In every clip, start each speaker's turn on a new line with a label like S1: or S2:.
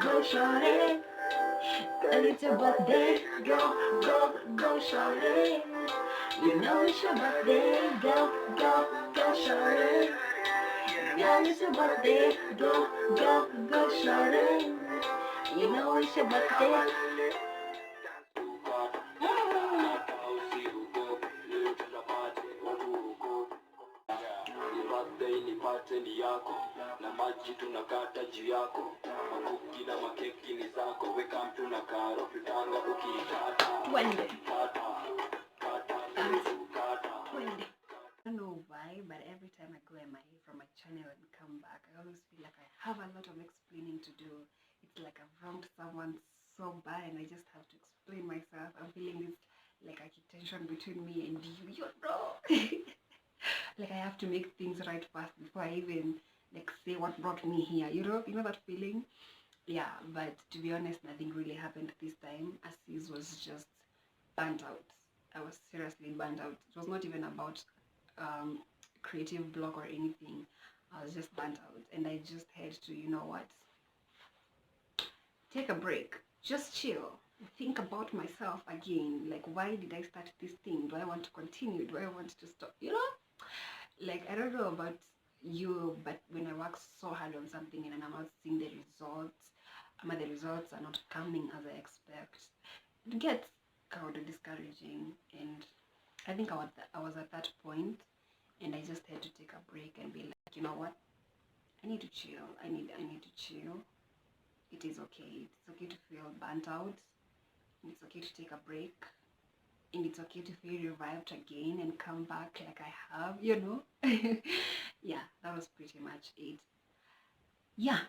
S1: go shorty. And it's your birthday, go shorty. You know it's your birthday, go shorty. Girl, it's your birthday, go shorty. You know it's your birthday.
S2: Birthday ni pateni yako na maji tunakata juu yako, makuki na makeki ni zako, weka mtu na karo tutanga ukitata.
S1: Wendy. I don't know why, but every time I go from my channel and come back, I always feel like I have a lot of explaining to do. It's like I've wronged someone so bad and I just have to explain myself. I'm feeling this like tension between me and you know. Like I have to make things right first before I even like say what brought me here. You know that feeling? Yeah, but to be honest, nothing really happened this time. Aziz was just burnt out. I was seriously burnt out. It was not even about creative block or anything. I was just burnt out and I just had to, you know what, take a break, just chill, think about myself again. Like, why did I start this thing? Do I want to continue? Do I want to stop? You know, like, I don't know about you, but when I work so hard on something and I'm not seeing the results, the results are not coming as I expect, it gets kind of discouraging. And I think I was at that point and I just had to take a break and be like, you know what, I need to chill. I need to chill. It is okay. It's okay to feel burnt out. It's okay to take a break. And it's okay to feel revived again and come back like I have, you know. Yeah, that was pretty much it. Yeah.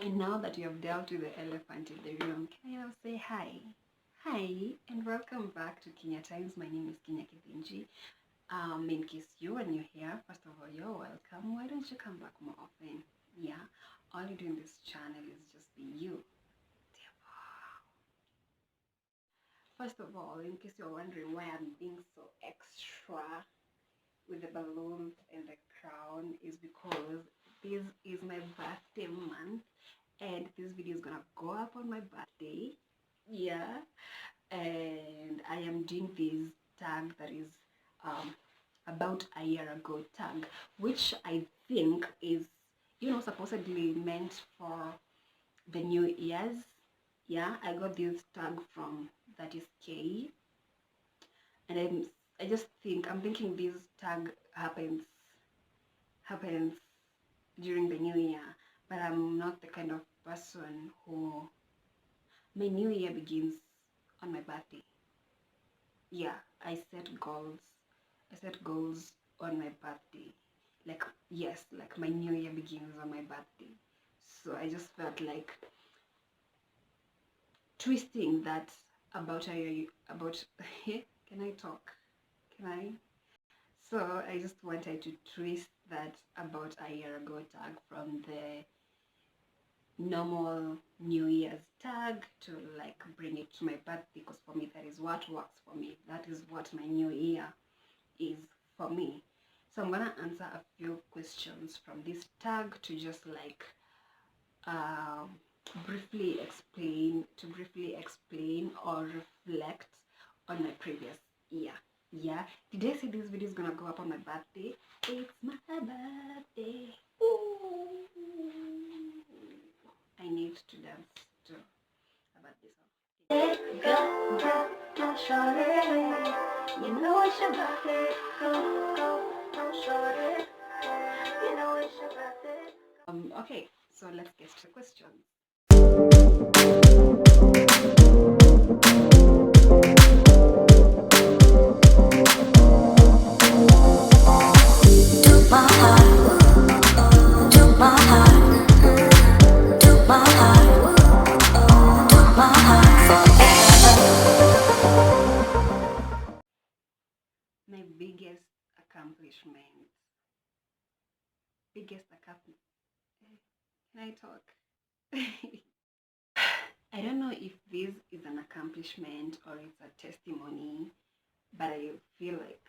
S1: And now that you have dealt with the elephant in the room, can I now say hi? Hi, and welcome back to Kenya Times. My name is Kenya Kithinji. In case you are new here, first of all, you're welcome. Why don't you come back more often? Yeah, all you do in this channel is just be you. First of all, in case you're wondering why I'm being so extra with the balloons and the crown, is because this is my birthday month and this video is gonna go up on my birthday. Yeah, and I am doing this tag that is about a year ago tag, which I think is, you know, supposedly meant for the new years. Yeah, I got this tag from That Is K, and I'm thinking this tag happens during the new year, but I'm not the kind of person who, my new year begins on my birthday. Yeah, I set goals on my birthday. Like, yes, like my new year begins on my birthday. So I just felt like twisting that about can I talk? Can I? So I just wanted to twist that about a year ago tag from the normal New Year's tag to like bring it to my birthday, because for me that is what works for me. That is what my new year is for me. So I'm gonna answer a few questions from this tag to just like briefly explain or reflect on my previous year. Yeah, did I say this video is gonna go up on my birthday? It's my birthday. Ooh. I need to dance too about this song. Go, shorty. You know it's your birthday. Go, shorty. You know it's your birthday. Okay, so let's get to the questions. My biggest accomplishment. Can I talk? I don't know if this is an accomplishment or it's a testimony, but I feel like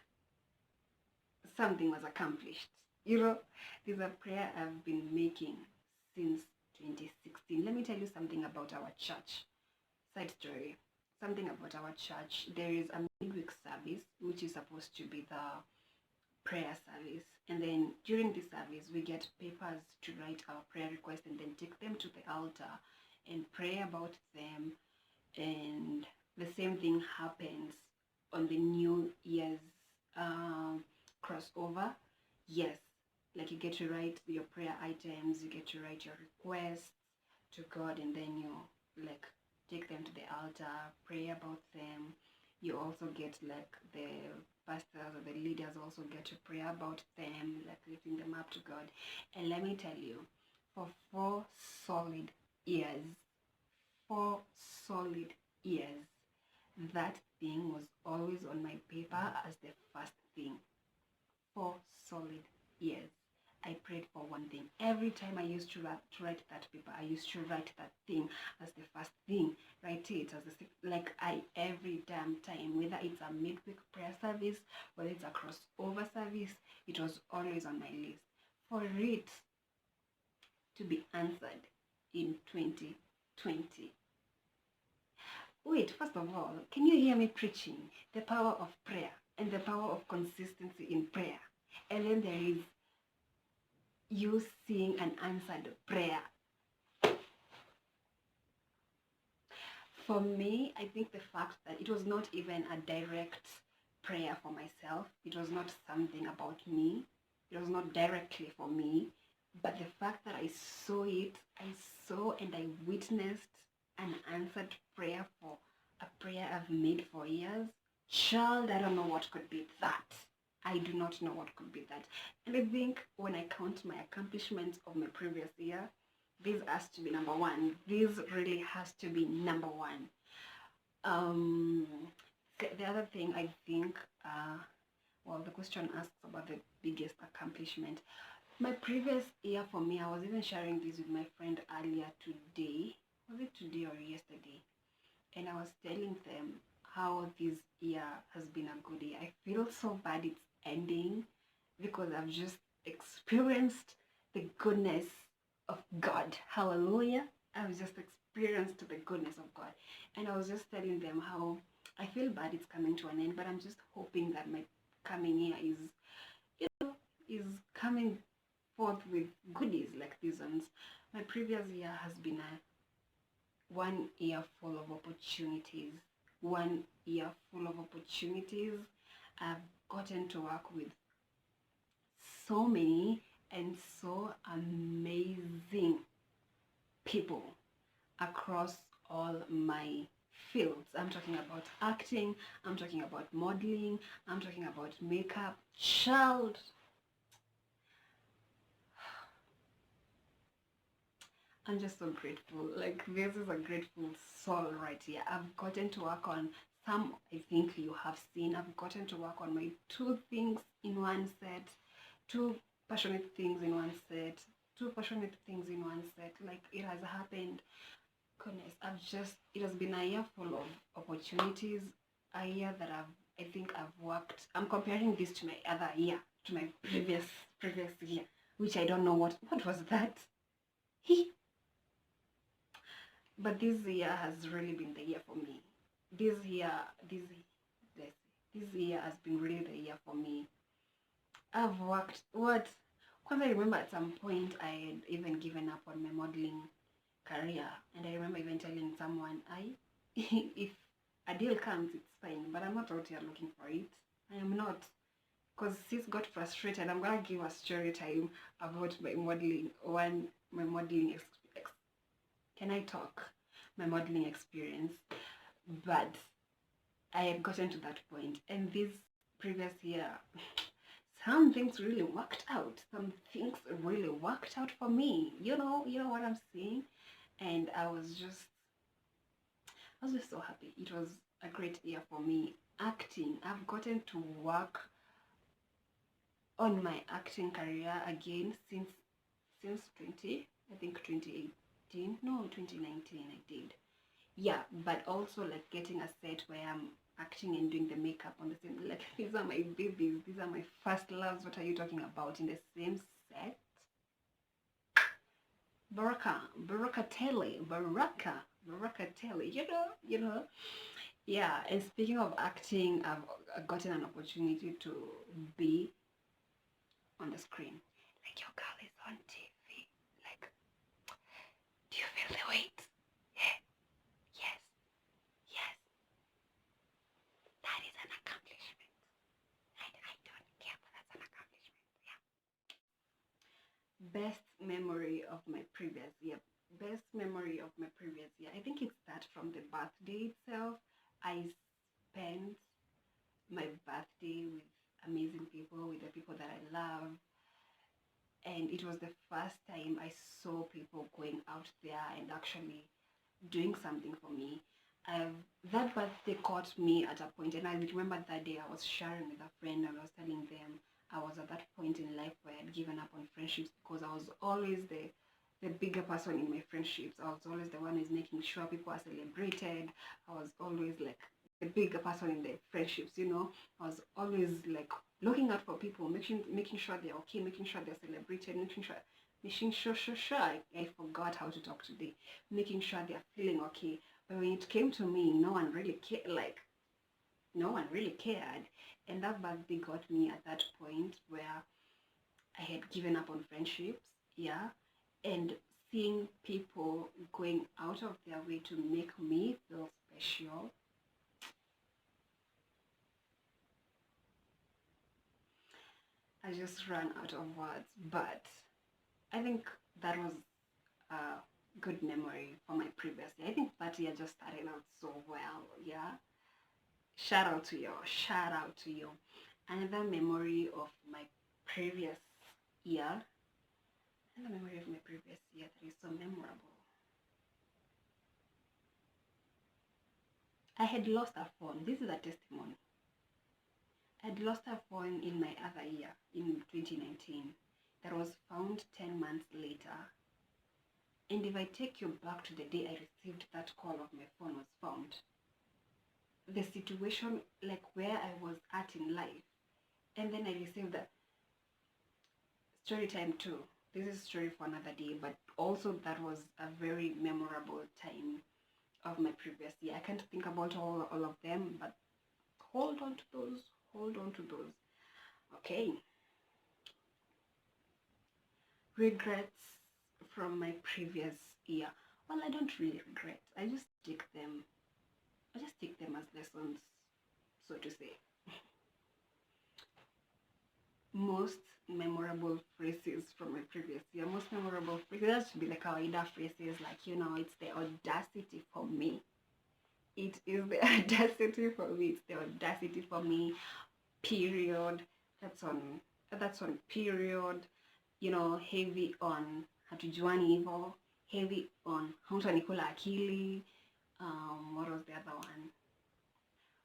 S1: something was accomplished. You know, there's a prayer I've been making since 2016. Let me tell you something about our church. Side story. Something about our church. There is a midweek service, which is supposed to be the prayer service. And then during this service, we get papers to write our prayer requests and then take them to the altar and pray about them. And the same thing happens on the New Year's crossover. Yes, like you get to write your prayer items, you get to write your requests to God, and then you like take them to the altar, pray about them. You also get like the pastors or the leaders also get to pray about them, like lifting them up to God. And let me tell you, for 4 solid years, that thing was always on my paper as the first thing. 4 solid years. I prayed for one thing. Every time I used to write that paper, I used to write that thing as the first thing. Write it as every damn time, whether it's a midweek prayer service, whether it's a crossover service, it was always on my list. For it to be answered in 2020. Wait, first of all, can you hear me preaching the power of prayer and the power of consistency in prayer? And then there is you seeing an answered prayer. For me, I think the fact that it was not even a direct prayer for myself, it was not something about me, it was not directly for me, but the fact that I saw and I witnessed an answered prayer for a prayer I've made for years. Child, I don't know what could be that. I do not know what could be that. And I think when I count my accomplishments of my previous year, this has to be number one. This really has to be number one. The other thing I think, the question asks about the biggest accomplishment. My previous year for me, I was even sharing this with my friend earlier today. Was it today or yesterday? And I was telling them how this year has been a good year. I feel so bad it's ending because I've just experienced the goodness of God. Hallelujah. I've just experienced the goodness of God. And I was just telling them how I feel bad it's coming to an end, but I'm just hoping that my coming year is coming forth with goodies like these ones. My previous year has been one year full of opportunities. I've gotten to work with so many and so amazing people across all my fields. I'm talking about acting, I'm talking about modeling, I'm talking about makeup. Child, I'm just so grateful. Like, this is a grateful soul right here. I've gotten to work on some, I think you have seen. I've gotten to work on my 2 things in one set, 2 passionate things in one set, 2 passionate things in one set. Like, it has happened. Goodness, it has been a year full of opportunities, a year that I think I've worked. I'm comparing this to my other year, to my previous year, which I don't know what was that. But this year has really been the year for me. This year has been really the year for me. I've worked, because I remember at some point I had even given up on my modeling career. And I remember even telling someone, if a deal comes, it's fine, but I'm not out here looking for it. I am not. Because sis got frustrated. I'm going to give a story time about my modeling, can I talk? My modeling experience. But I had gotten to that point, and this previous year, some things really worked out. Some things really worked out for me. You know what I'm saying? And I was just so happy. It was a great year for me. Acting, I've gotten to work on my acting career again since 2018. No, 2019 I did. Yeah, but also like getting a set where I'm acting and doing the makeup on the same, like, these are my babies, these are my first loves. What are you talking about? In the same set? Baraka Telly, Yeah, and speaking of acting, I've gotten an opportunity to be on the screen. Like your girl is on TV. Like, do you feel the weight? Yeah. Yes, yes. That is an accomplishment. And I don't care, but that's an accomplishment. Yeah. Best memory of my previous year. Best memory of my previous year. I think it's that from the birthday itself. I spent my birthday with amazing people, with the people that I love. And it was the first time I saw people going out there and actually doing something for me. That birthday caught me at a point, and I remember that day I was sharing with a friend and I was telling them I was at that point in life where I'd given up on friendships because I was always the bigger person in my friendships. I was always the one who's making sure people are celebrated. I was always like the bigger person in the friendships, I was always like looking out for people, making sure they're okay, making sure they're celebrated, making sure. I forgot how to talk today. Making sure they're feeling okay. But when it came to me, no one really cared. Like, no one really cared. And that birthday got me at that point where I had given up on friendships. Yeah. And seeing people going out of their way to make me feel special. I just ran out of words. But I think that was a good memory for my previous year. I think that year just started out so well. Yeah. Shout out to you. Shout out to you. Another memory of my previous year. Another memory of my previous year that is so memorable. I had lost a phone. This is a testimony. I had lost a phone in my other year, in 2019, that was found 10 months later. And if I take you back to the day I received that call of my phone was found, the situation, like where I was at in life, and then I received that story time too. This is a story for another day, but also that was a very memorable time of my previous year. I can't think about all of them, but hold on to those. Hold on to those. Okay. Regrets from my previous year. Well, I don't really regret. I just take them as lessons, so to say. Most memorable phrases from my previous year. Most memorable phrases, that should be like kawaida phrases, like, it's the audacity for me. It is the audacity for me. It's the audacity for me. Period. That's on period. Heavy on hatujuani evil. Heavy on hautanikula akili. What was the other one?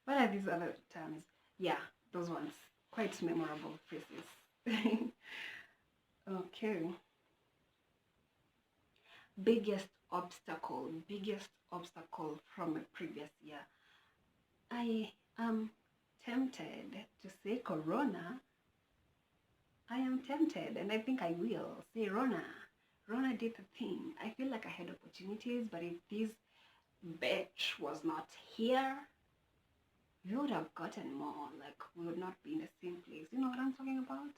S1: What are these other terms? Yeah, those ones. Quite memorable phrases. Okay. Biggest obstacle from a previous year. I am tempted to say Corona. I am tempted, and I think I will say Rona. Rona did the thing. I feel like I had opportunities, but if this bitch was not here, we would have gotten more. Like, we would not be in the same place. You know what I'm talking about?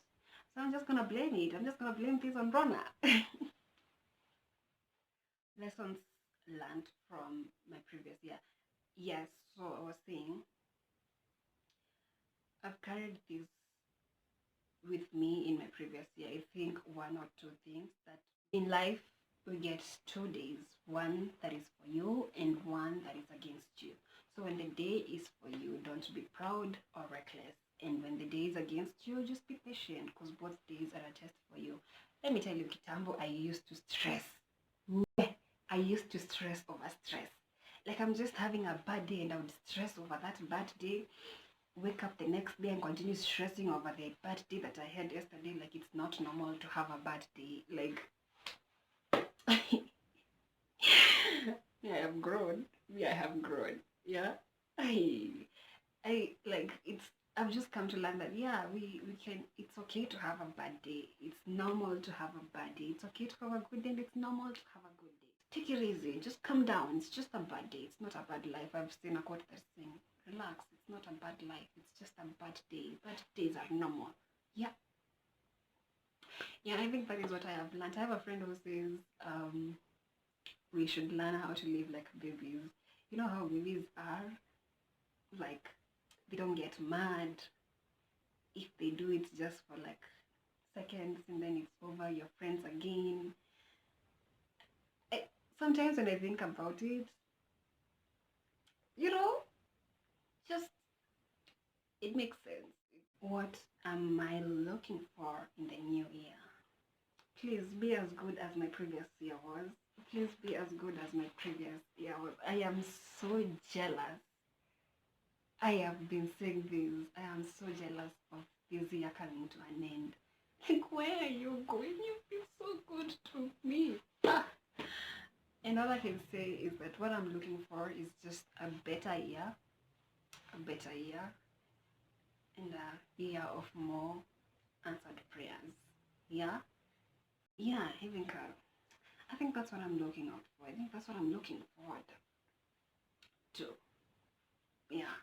S1: So I'm just gonna blame it. I'm just gonna blame this on Rona. Lessons learned from my previous year. Yes, so I was saying, I've carried this with me in my previous year. I think one or two things that in life we get 2 days, one that is for you and one that is against you. So when the day is for you, don't be proud or reckless. And when the day is against you, just be patient because both days are a test for you. Let me tell you, Kitambo, I used to stress. I used to stress over stress. Like, I'm just having a bad day and I would stress over that bad day. Wake up the next day and continue stressing over the bad day that I had yesterday. Like, it's not normal to have a bad day. Like, yeah, I have grown. Yeah. I like, I've just come to learn that yeah, we can. It's okay to have a bad day. It's normal to have a bad day. It's okay to have a good day. And it's normal to have a good day. Take it easy. Just calm down. It's just a bad day. It's not a bad life. I've seen a quote that's saying, "Relax. It's not a bad life. It's just a bad day. Bad days are normal." Yeah. Yeah, I think that is what I have learned. I have a friend who says we should learn how to live like babies. You know how babies are? Like, they don't get mad. If they do it just for like seconds and then it's over, your friends again. Sometimes when I think about it, you know, just it makes sense. What am I looking for in the new year? Please be as good as my previous year was. Please be as good as my previous year was. I am so jealous. I have been saying this. I am so jealous of this year coming to an end. Like, where are you going? You've been so good to me. And all I can say is that what I'm looking for is just a better year, and a year of more answered prayers. Yeah? Yeah, I think that's what I'm looking out for. I think that's what I'm looking forward to. Yeah.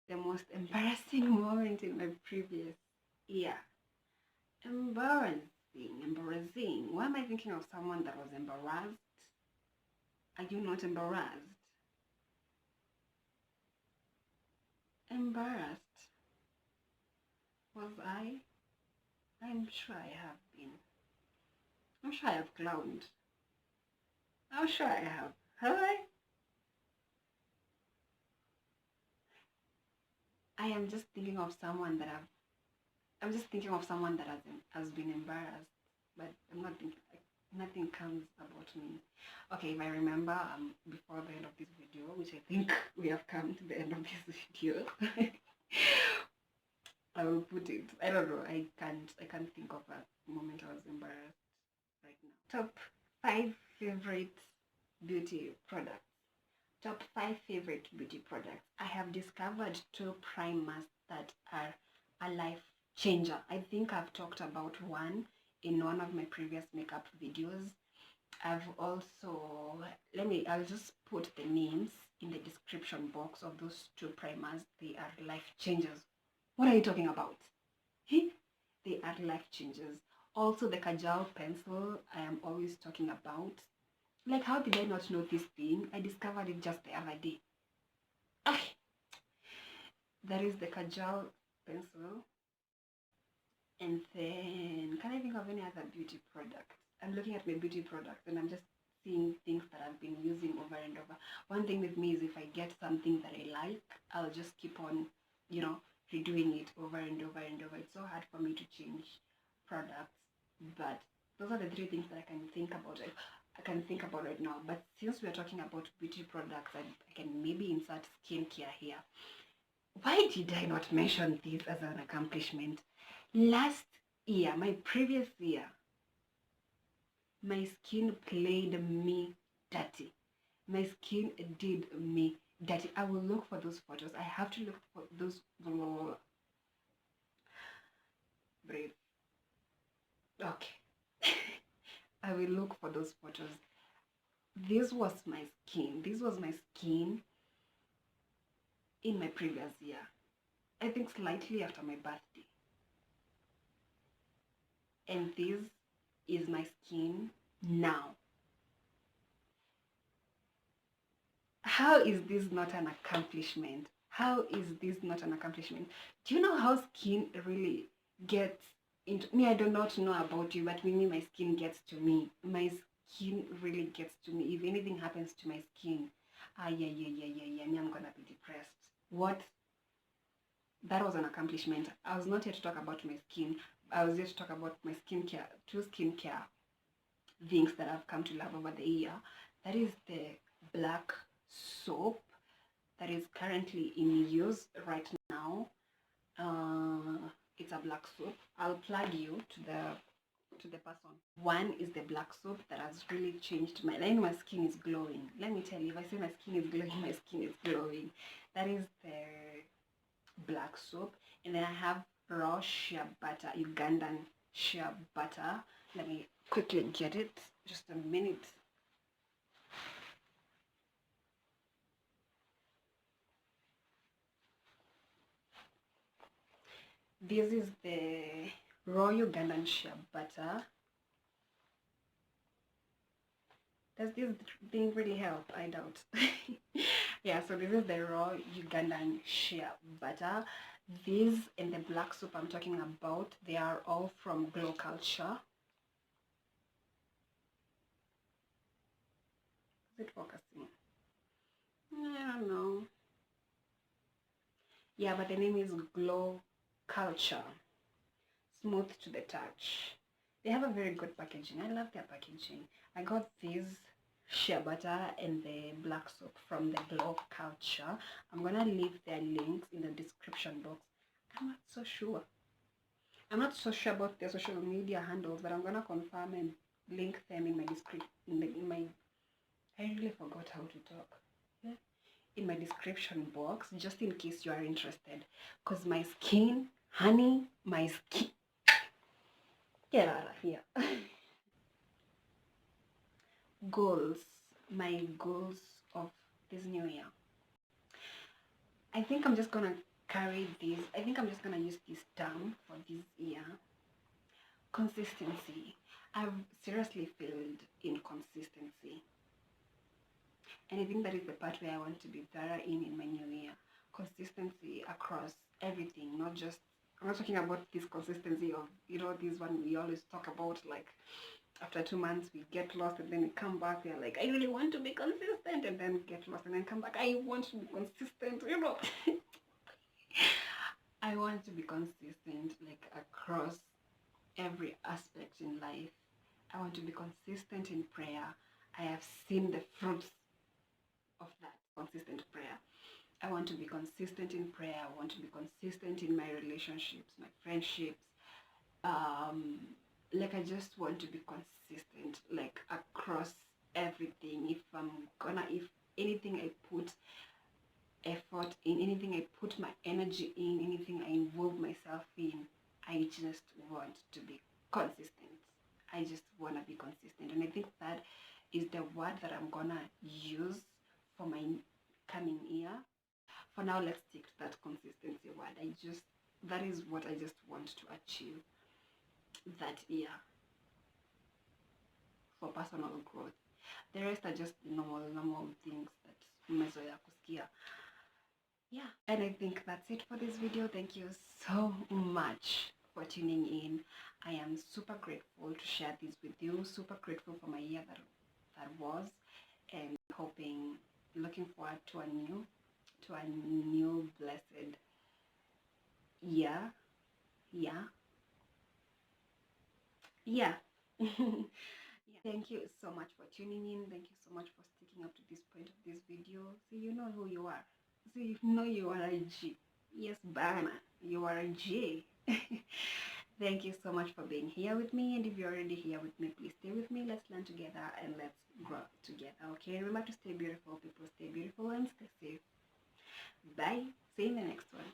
S1: The most embarrassing moment in my previous year. Embarrassing. Why am I thinking of someone that was embarrassed? Are you not embarrassed? Embarrassed. Was I? I'm sure I have been. I'm sure I have clowned. I'm sure I have. Have I? I am just thinking of someone that I'm just thinking of someone that has been embarrassed, but I'm not thinking, like, nothing comes about me. Okay, if I remember, before the end of this video, which I think we have come to the end of this video, I will put it. I don't know. I can't think of a moment I was embarrassed right now. Top 5 favorite beauty products. Top 5 favorite beauty products. I have discovered 2 primers that are a life changer. I think I've talked about one in one of my previous makeup videos. I've also, I'll just put the names in the description box of those 2 primers. They are life changers. What are you talking about? They are life changers. Also, the Kajal pencil I am always talking about. Like, how did I not know this thing? I discovered it just the other day. Okay. That is the Kajal pencil. And then, can I think of any other beauty product? I'm looking at my beauty products and I'm just seeing things that I've been using over and over. One thing with me is if I get something that I like, I'll just keep on, redoing it over and over and over. It's so hard for me to change products, but those are the 3 things that I can think about. I can think about right now. But since we're talking about beauty products, I can maybe insert skincare here. Why did I not mention this as an accomplishment? Last year, my previous year, my skin played me dirty. My skin did me dirty. I will look for those photos. I have to look for those. Breathe. Okay. I will look for those photos. This was my skin. This was my skin in my previous year. I think slightly after my birthday. And this is my skin now. How is this not an accomplishment? How is this not an accomplishment? Do you know how skin really gets into me? I do not know about you, but me, my skin gets to me. My skin really gets to me. If anything happens to my skin, yeah, me, I'm gonna be depressed. What? That was an accomplishment. I was not here to talk about my skin. I was here to talk about my skincare, 2 skincare things that I've come to love over the year. That is the black soap that is currently in use right now. It's a black soap. I'll plug you to the person. One is the black soap that has really changed my skin is glowing. Let me tell you, if I say my skin is glowing, my skin is glowing. That is black soap, and then I have raw shea butter, Ugandan shea butter. Let me quickly get it, just a minute. This is the raw Ugandan shea butter. Does this thing really help? I doubt. Yeah, so this is the raw Ugandan shea butter. These and the black soap I'm talking about, they are all from Glow Culture. Is it focusing? I don't know. Yeah, but the name is Glow Culture. Smooth to the touch. They have a very good packaging. I love their packaging. I got these shea butter and the black soap from the Glow Culture. I'm gonna leave their links in the description box. I'm not so sure. I'm not so sure about their social media handles, but I'm gonna confirm and link them in my description. I really forgot how to talk. Yeah? In my description box, just in case you are interested. Cause my skin, honey, my skin. Get out of here. Goals. My goals of this new year. I think I'm just gonna carry this. I think I'm just gonna use this term for this year. Consistency. I've seriously failed in consistency. And I think that is the part where I want to be better in my new year. Consistency across everything, not just, I'm not talking about this consistency of, this one we always talk about, like after 2 months we get lost and then we come back, we're like, I really want to be consistent, and then get lost and then come back, I want to be consistent, I want to be consistent, like across every aspect in life. I want to be consistent in prayer. I have seen the fruits of that consistent prayer. I want to be consistent in prayer. I want to be consistent in my relationships, my friendships. Like I just want to be consistent, like across everything. If anything I put effort in, anything I put my energy in, anything I involve myself in, I just want to be consistent. I just want to be consistent. And I think that is the word that I'm gonna use for my coming year. For now, let's stick to that consistency word. That is what I just want to achieve that year for personal growth. The rest are just normal things that umezoea kusikia. Yeah, and I think that's it for this video. Thank you so much for tuning in. I am super grateful to share this with you. Super grateful for my year that was, and looking forward to a new blessed year. Yeah. Thank you so much for tuning in. Thank you so much for sticking up to this point of this video. So you know who you are. So you know you are a G. Yes, Bana, you are a G. Thank you so much for being here with me. And if you're already here with me, please stay with me. Let's learn together and let's grow together. Okay, remember to stay beautiful, people. Stay beautiful and stay safe. Bye. See you in the next one.